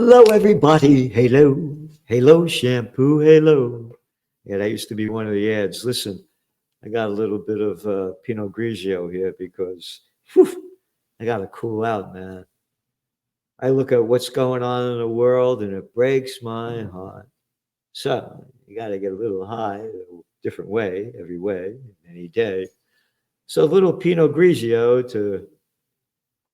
Hello, everybody. Hello. Hello, shampoo. Hello. Yeah, that used to be one of the ads. Listen, I got a little bit of Pinot Grigio here because I got to cool out, man. I look at what's going on in the world and it breaks my heart. So you got to get a little high, a different way, every way, any day. So a little Pinot Grigio to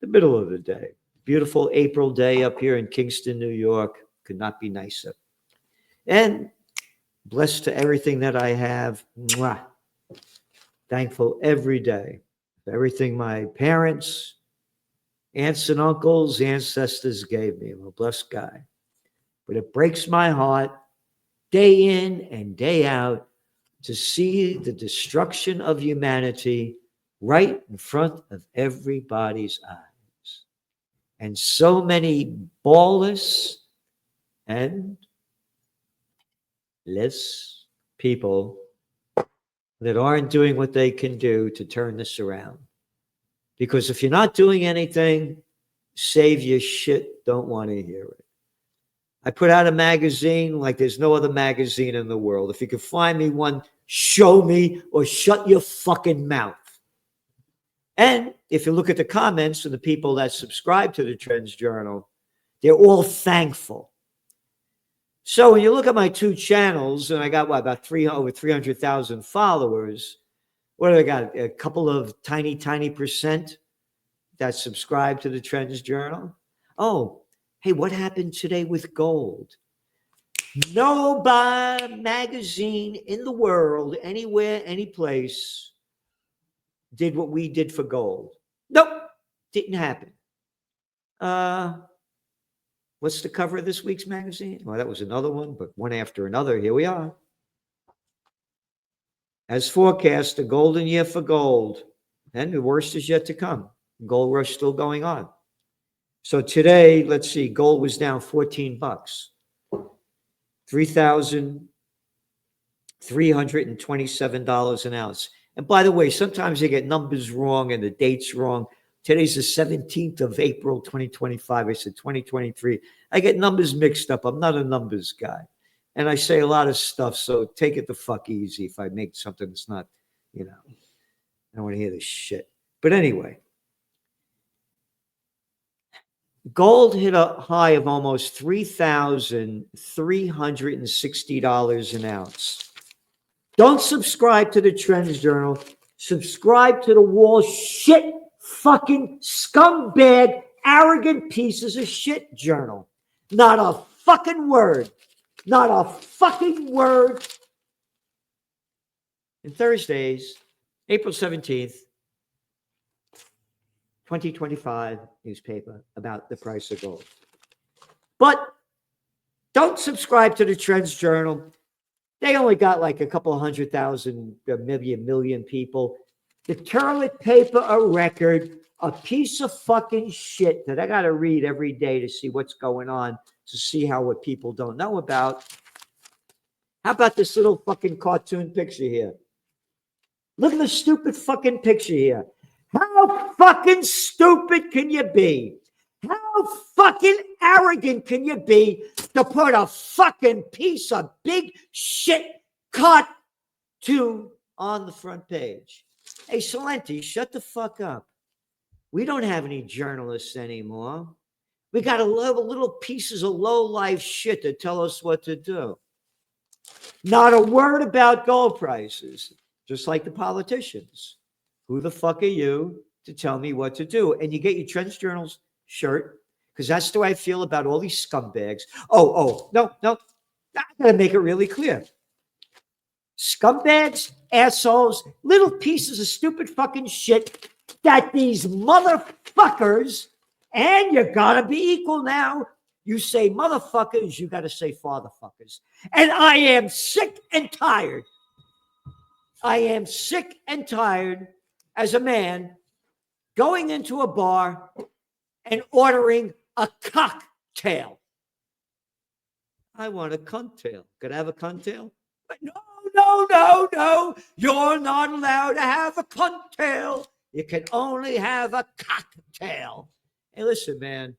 the middle of the day. Beautiful April day up here in Kingston, New York. Could not be nicer. And blessed to everything that I have. Mwah. Thankful every day for everything my parents, aunts and uncles, ancestors gave me. I'm a blessed guy. But it breaks my heart day in and day out to see the destruction of humanity right in front of everybody's eyes. And so many ballless and less people that aren't doing what they can do to turn this around. Because if you're not doing anything, save your shit, don't want to hear it. I put out a magazine like there's no other magazine in the world. If you could find me one, show me or shut your fucking mouth. And if you look at the comments and the people that subscribe to the Trends Journal, they're all thankful. So when you look at my two channels, and I got about over 300,000 followers, what do I got? A couple of tiny percent that subscribe to the Trends Journal. Oh, hey, what happened today with gold? No magazine in the world, anywhere, any place, did what we did for gold. Nope, didn't happen. What's the cover of this week's magazine? Well, that was another one, but one after another. Here we are. As forecast, a golden year for gold, and the worst is yet to come. Gold rush still going on. So today, let's see, gold was down $14, $3,327 an ounce. And by the way, sometimes they get numbers wrong and the dates wrong. Today's the 17th of April, 2025. I said 2023. I get numbers mixed up. I'm not a numbers guy. And I say a lot of stuff, so take it the fuck easy if I make something that's not, I don't want to hear this shit. But anyway, gold hit a high of almost $3,360 an ounce. Don't subscribe to the Trends Journal. Subscribe to the Wall Shit fucking scumbag, arrogant pieces of shit journal. Not a fucking word. Not a fucking word. And Thursdays, April 17th, 2025 newspaper about the price of gold. But don't subscribe to the Trends Journal. They only got like a couple 100,000, maybe a million people. The toilet paper, a record, a piece of fucking shit that I got to read every day to see what's going on, to see what people don't know about. How about this little fucking cartoon picture here? Look at the stupid fucking picture here. How fucking stupid can you be? How fucking arrogant can you be to put a fucking piece of big shit cartoon on the front page? Hey, Salenti, shut the fuck up. We don't have any journalists anymore. We got a lot of little pieces of low-life shit that tell us what to do. Not a word about gold prices, just like the politicians. Who the fuck are you to tell me what to do? And you get your Trends Journal's shirt, because that's the way I feel about all these scumbags. No. I gotta make it really clear. Scumbags, assholes, little pieces of stupid fucking shit that these motherfuckers, and you gotta be equal now. You say motherfuckers, you gotta say fatherfuckers. And I am sick and tired. I am sick and tired as a man going into a bar and ordering a cocktail. I want a cocktail. Could I have a cocktail? But no. You're not allowed to have a cocktail. You can only have a cocktail. Hey, listen, man.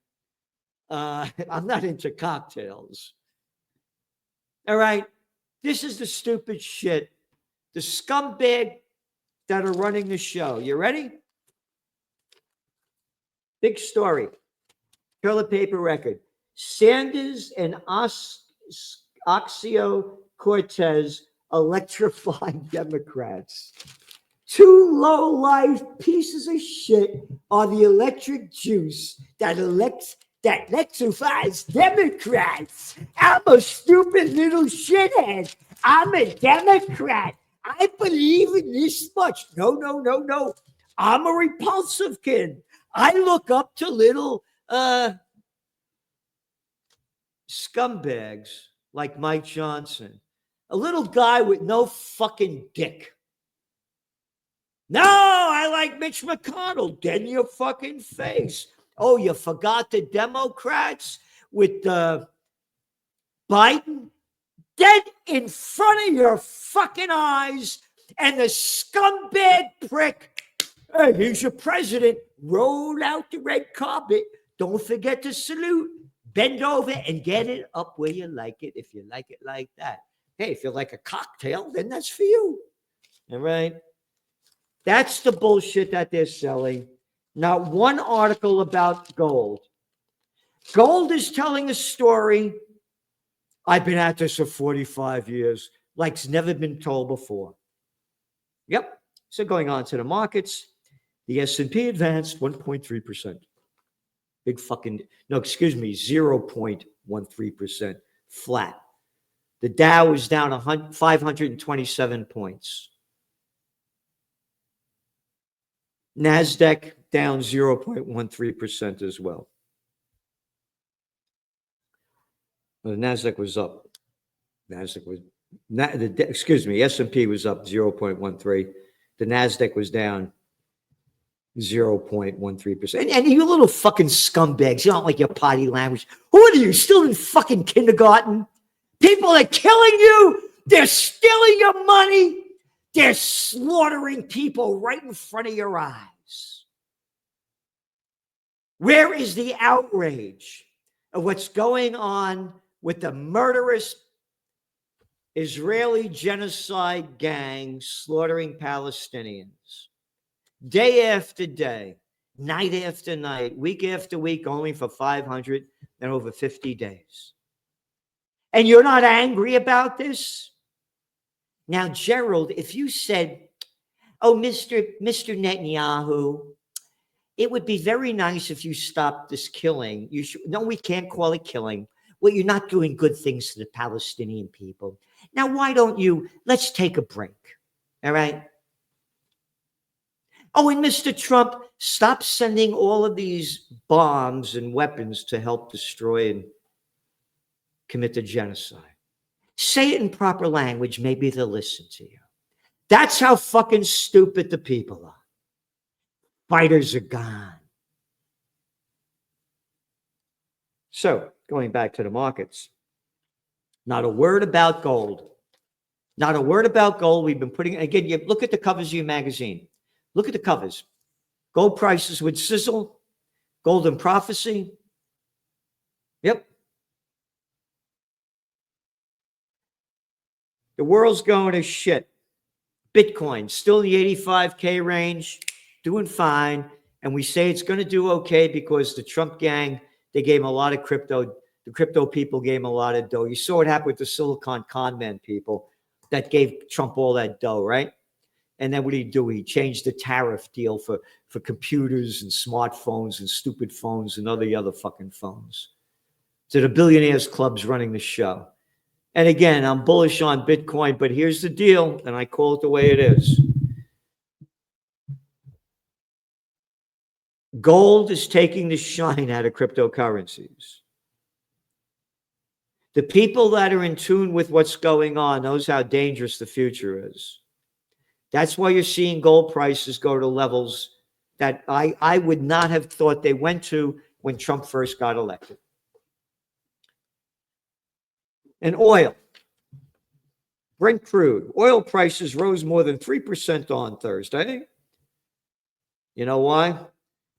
I'm not into cocktails. All right. This is the stupid shit. The scumbag that are running the show. You ready? Big story. Toilet paper record. Sanders and Oxio Cortez electrify Democrats. Two low-life pieces of shit are the electric juice that electrifies Democrats. I'm a stupid little shithead. I'm a Democrat. I believe in this much. No, no, no, no. I'm a repulsive kid. I look up to little scumbags like Mike Johnson, a little guy with no fucking dick. No, I like Mitch McConnell. Dead in your fucking face. Oh, you forgot the Democrats with Biden? Dead in front of your fucking eyes. And the scumbag prick, hey, here's your president. Roll out the red carpet. Don't forget to salute. Bend over and get it up where you like it, if you like it like that. Hey, if you like a cocktail, then that's for you. All right? That's the bullshit that they're selling. Not one article about gold. Gold is telling a story. I've been at this for 45 years, like it's never been told before. Yep. So going on to the markets, the S&P advanced 1.3%. Big fucking, no, excuse me, 0.13%. Flat. The Dow is down 527 points. NASDAQ down 0.13% as well. The NASDAQ was up. S&P was up 0.13. The NASDAQ was down 0.13%. And you little fucking scumbags, you don't like your potty language. Who are you, still in fucking kindergarten? People are killing you. They're stealing your money. They're slaughtering people right in front of your eyes. Where is the outrage of what's going on with the murderous Israeli genocide gang slaughtering Palestinians? Day after day, night after night, week after week, only for 550 days. And you're not angry about this? Now, Gerald, if you said, oh, Mr. Netanyahu, it would be very nice if you stopped this killing. You should, no, we can't call it killing. Well, you're not doing good things to the Palestinian people. Now, why don't you, let's take a break, all right? Oh, and Mr. Trump, stop sending all of these bombs and weapons to help destroy and commit the genocide. Say it in proper language, maybe they'll listen to you. That's how fucking stupid the people are. Fighters are gone. So, going back to the markets, not a word about gold. Not a word about gold. We've been putting, again, you look at the covers of your magazine. Look at the covers. Gold prices would sizzle. Golden prophecy. Yep. The world's going to shit. Bitcoin still in the 85K range, doing fine. And we say it's going to do okay because the Trump gang, they gave him a lot of crypto. The crypto people gave him a lot of dough. You saw what happened with the Silicon Con Man people that gave Trump all that dough, right? And then what did he do? He changed the tariff deal for computers and smartphones and stupid phones and other fucking phones. So the billionaires club's running the show. And again, I'm bullish on Bitcoin, but here's the deal, and I call it the way it is. Gold is taking the shine out of cryptocurrencies. The people that are in tune with what's going on knows how dangerous the future is. That's why you're seeing gold prices go to levels that I would not have thought they went to when Trump first got elected. And oil. Brent crude. Oil prices rose more than 3% on Thursday. You know why?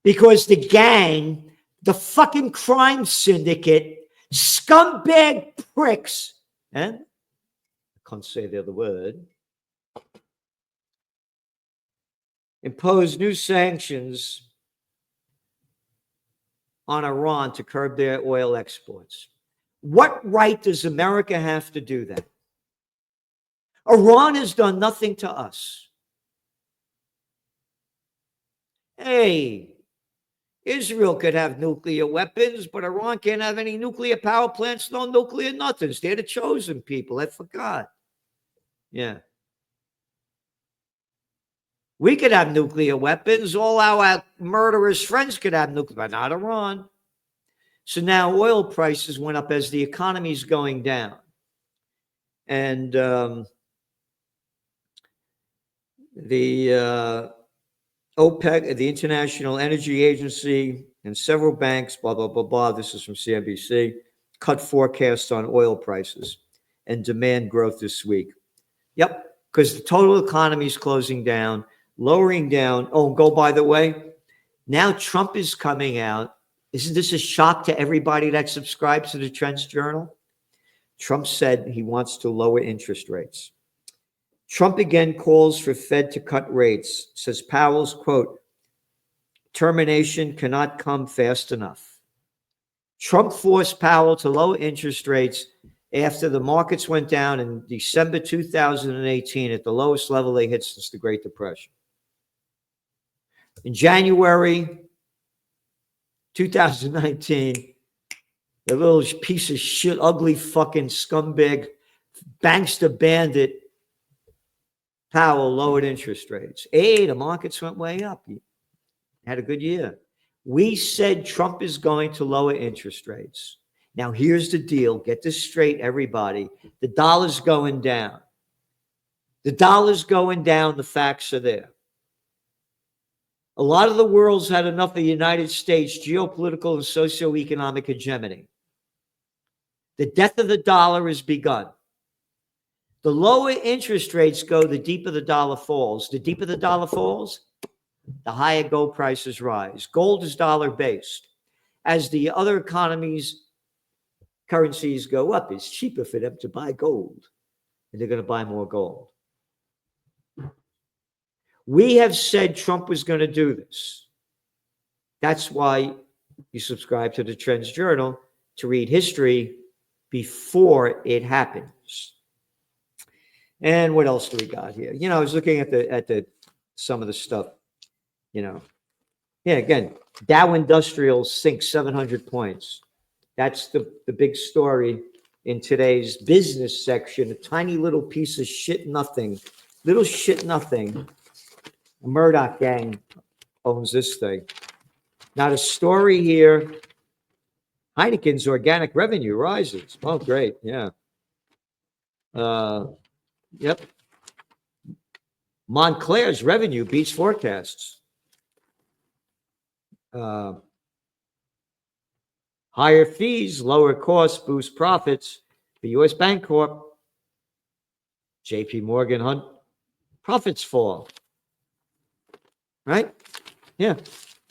Because the gang the fucking crime syndicate, scumbag pricks, and I can't say the other word, impose new sanctions on Iran to curb their oil exports. What right does America have to do that? Iran has done nothing to us. Hey, Israel could have nuclear weapons, but Iran can't have any nuclear power plants, no nuclear nothings. They're the chosen people. I forgot. Yeah. We could have nuclear weapons. All our murderous friends could have nuclear, but not Iran. So now oil prices went up as the economy is going down. And the OPEC, the International Energy Agency, and several banks, blah, blah, blah, blah. This is from CNBC, cut forecasts on oil prices and demand growth this week. Yep, because the total economy is closing down, lowering down. Oh, and go by the way, now Trump is coming out. Isn't this a shock to everybody that subscribes to the Trends Journal? Trump said he wants to lower interest rates. Trump again calls for Fed to cut rates, says Powell's, quote, termination cannot come fast enough. Trump forced Powell to lower interest rates after the markets went down in December 2018 at the lowest level they hit since the Great Depression. In January 2019, the little piece of shit, ugly fucking scumbag, bankster bandit, Powell lowered interest rates. Hey, the markets went way up. He had a good year. We said Trump is going to lower interest rates. Now, here's the deal. Get this straight, everybody. The dollar's going down. The dollar's going down. The facts are there. A lot of the world's had enough of the United States geopolitical and socioeconomic hegemony. The death of the dollar has begun. The lower interest rates go, the deeper the dollar falls. The deeper the dollar falls, the higher gold prices rise. Gold is dollar-based. As the other economies' currencies go up, it's cheaper for them to buy gold, and they're going to buy more gold. We have said Trump was going to do this. That's why you subscribe to the Trends Journal, to read history before it happens. And what else do we got here? I was looking at the some of the stuff, Yeah, again, Dow Industrials sinks 700 points. That's the big story in today's business section. A tiny little piece of shit nothing. Little shit nothing. The Murdoch gang owns this thing. Now the story here, Heineken's organic revenue rises. Oh, great. Yeah. Yep. Montclair's revenue beats forecasts. Higher fees, lower costs, boost profits for U.S. Bancorp. J.P. Morgan Hunt, profits fall. Right? Yeah.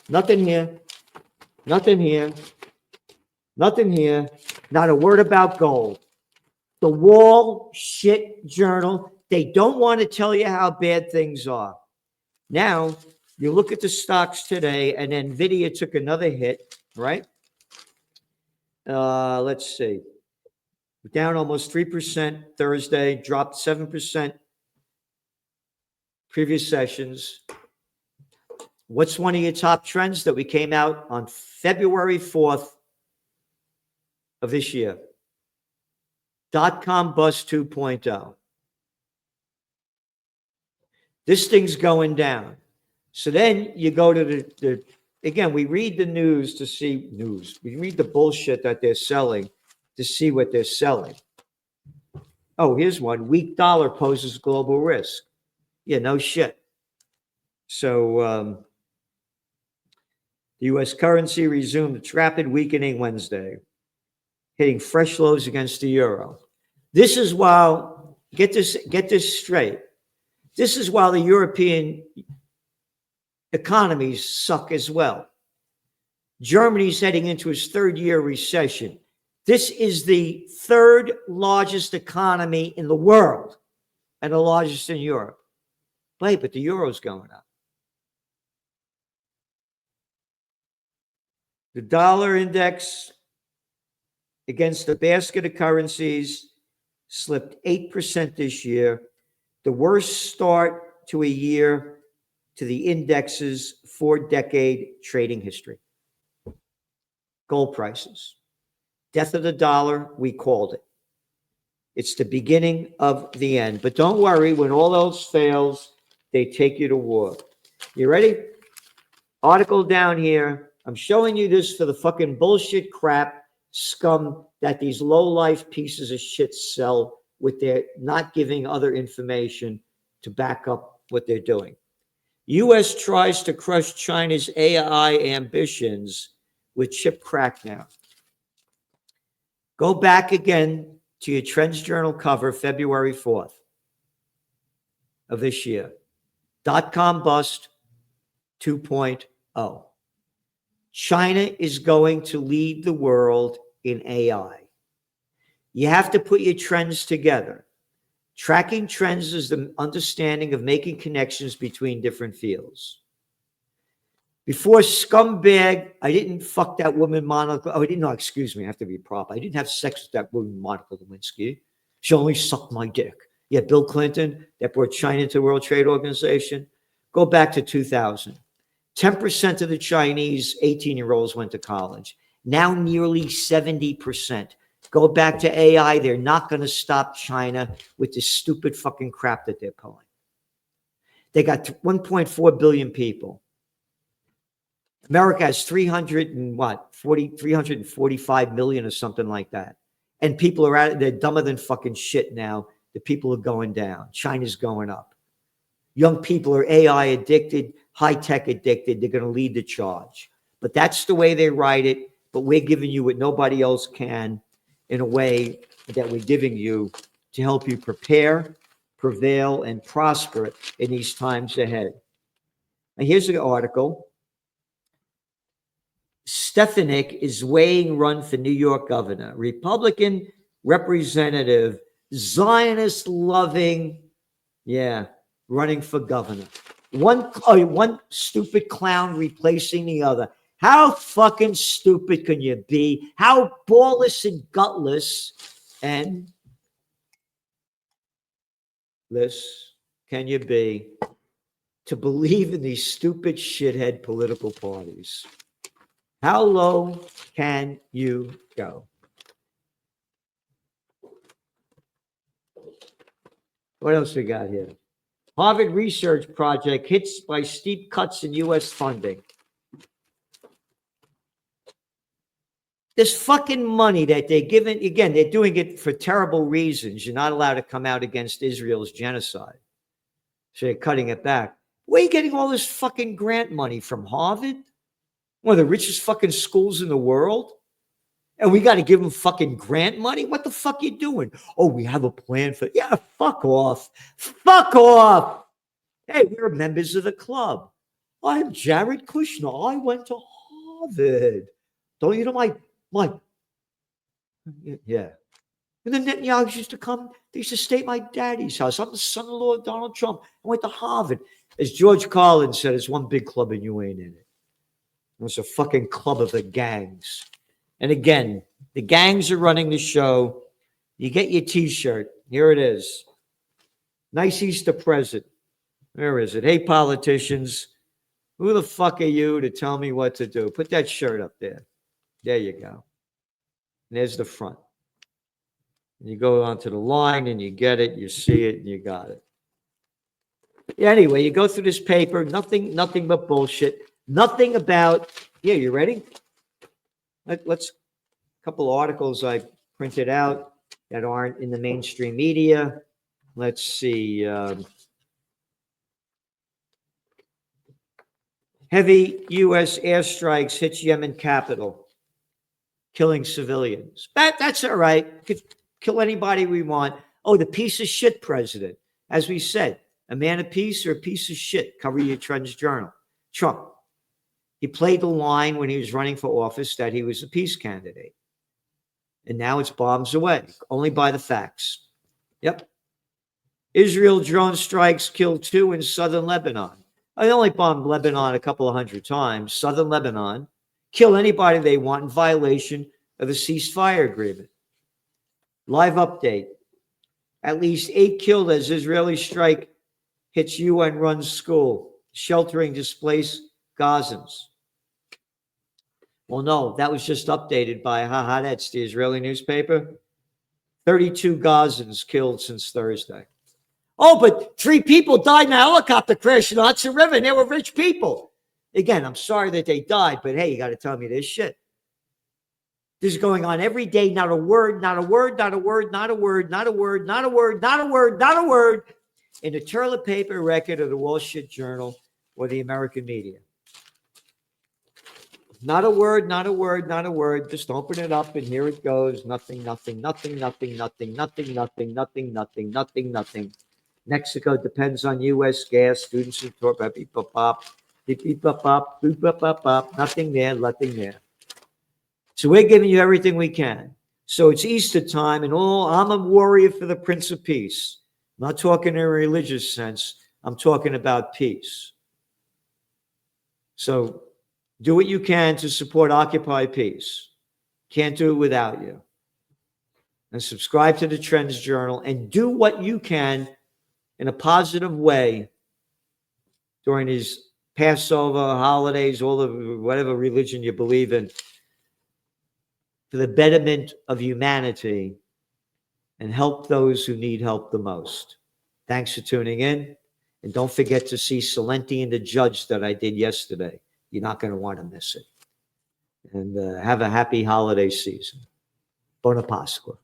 Nothing here. Nothing here. Nothing here. Not a word about gold. The Wall Shit Journal, they don't want to tell you how bad things are. Now, you look at the stocks today, and NVIDIA took another hit, right? Let's see. Down almost 3% Thursday, dropped 7% previous sessions. What's one of your top trends that we came out on February 4th of this year? .com bust 2.0. This thing's going down. So then you go to again, we read the news to see news. We read the bullshit that they're selling to see what they're selling. Oh, here's one. Weak dollar poses global risk. Yeah, no shit. So the U.S. currency resumed its rapid weakening Wednesday, hitting fresh lows against the euro. This is while, get this straight. This is while the European economies suck as well. Germany's heading into its third year recession. This is the third largest economy in the world and the largest in Europe. Wait, but the euro's going up. The dollar index against the basket of currencies slipped 8% this year, the worst start to a year to the index's 4-decade trading history. Gold prices. Death of the dollar, we called it. It's the beginning of the end. But don't worry, when all else fails, they take you to war. You ready? Article down here. I'm showing you this for the fucking bullshit crap scum that these low-life pieces of shit sell with their not giving other information to back up what they're doing. U.S. tries to crush China's AI ambitions with chip crackdown. Go back again to your Trends Journal cover, February 4th of this year. Dot-com bust 2.0. China is going to lead the world in AI. You have to put your trends together. Tracking trends is the understanding of making connections between different fields. Before scumbag, I didn't fuck that woman, Monica. Oh, I didn't know, excuse me, I have to be proper. I didn't have sex with that woman, Monica Lewinsky. She only sucked my dick. Yeah, Bill Clinton, that brought China into the World Trade Organization. Go back to 2000. 10% of the Chinese 18-year-olds went to college. Now nearly 70%. Go back to AI. They're not going to stop China with this stupid fucking crap that they're pulling. They got 1.4 billion people. America has 345 million or something like that. And people are they're dumber than fucking shit now. The people are going down. China's going up. Young people are AI addicted, high-tech addicted. They're going to lead the charge. But that's the way they write it. But we're giving you what nobody else can in a way that we're giving you to help you prepare, prevail, and prosper in these times ahead. Now, here's the article. Stefanik is weighing run for New York governor. Republican representative, Zionist-loving, running for governor. One stupid clown replacing the other. How fucking stupid can you be? How ballless and gutless and less can you be to believe in these stupid shithead political parties? How low can you go? What else we got here? Harvard research project hits by steep cuts in U.S. funding. This fucking money that they're giving, again, they're doing it for terrible reasons. You're not allowed to come out against Israel's genocide. So they're cutting it back. Where are you getting all this fucking grant money from? Harvard? One of the richest fucking schools in the world? And we got to give them fucking grant money? What the fuck are you doing? Oh, we have a plan for... Yeah, fuck off. Fuck off. Hey, we're members of the club. I'm Jared Kushner. I went to Harvard. Don't you know my... Yeah. And then Netanyahu used to come. They used to stay at my daddy's house. I'm the son-in-law of Donald Trump. I went to Harvard. As George Carlin said, it's one big club and you ain't in it. It's a fucking club of the gangs. And again, the gangs are running the show. You get your T-shirt. Here it is. Nice Easter present. Where is it? Hey, politicians, who the fuck are you to tell me what to do? Put that shirt up there. There you go. And there's the front. And you go onto the line and you get it, you see it, and you got it. Yeah, anyway, you go through this paper, nothing but bullshit. Nothing about, you ready? Let's, a couple of articles I printed out that aren't in the mainstream media. Let's see. Heavy U.S. airstrikes hits Yemen capital, killing civilians. That's all right. We could kill anybody we want. Oh, the piece of shit president. As we said, a man of peace or a piece of shit. Cover your Trends Journal. Trump. He played the line when he was running for office that he was a peace candidate. And now it's bombs away, only by the facts. Yep. Israel drone strikes killed 2 in southern Lebanon. I only bombed Lebanon a couple of hundred times. Southern Lebanon. Kill anybody they want in violation of the ceasefire agreement. Live update. At least 8 killed as Israeli strike hits UN-run school, sheltering displaced Gazans. Well, no, that was just updated by Haaretz, the Israeli newspaper. 32 Gazans killed since Thursday. Oh, but 3 people died in a helicopter crash in the Hudson River, and they were rich people. Again, I'm sorry that they died, but hey, you got to tell me this shit. This is going on every day. Not a word, not a word, not a word, not a word, not a word, not a word, not a word, not a word in the toilet paper record of the Wall Street Journal or the American media. Not a word, not a word, not a word. Just open it up and here it goes. Nothing, nothing, nothing, nothing, nothing, nothing, nothing, nothing, nothing, nothing, nothing. Mexico depends on U.S. gas. Students who talk about beep, bop, bop, beep, beep, bop, bop, beep, bop, bop, bop. Nothing there, nothing there. So we're giving you everything we can. So it's Easter time, and I'm a warrior for the Prince of Peace. I'm not talking in a religious sense. I'm talking about peace. So do what you can to support Occupy Peace. Can't do it without you. And subscribe to the Trends Journal and do what you can in a positive way during these Passover holidays, all of whatever religion you believe in, for the betterment of humanity and help those who need help the most. Thanks for tuning in. And don't forget to see Salenti and the Judge that I did yesterday. You're not going to want to miss it. And have a happy holiday season. Buona Pasqua.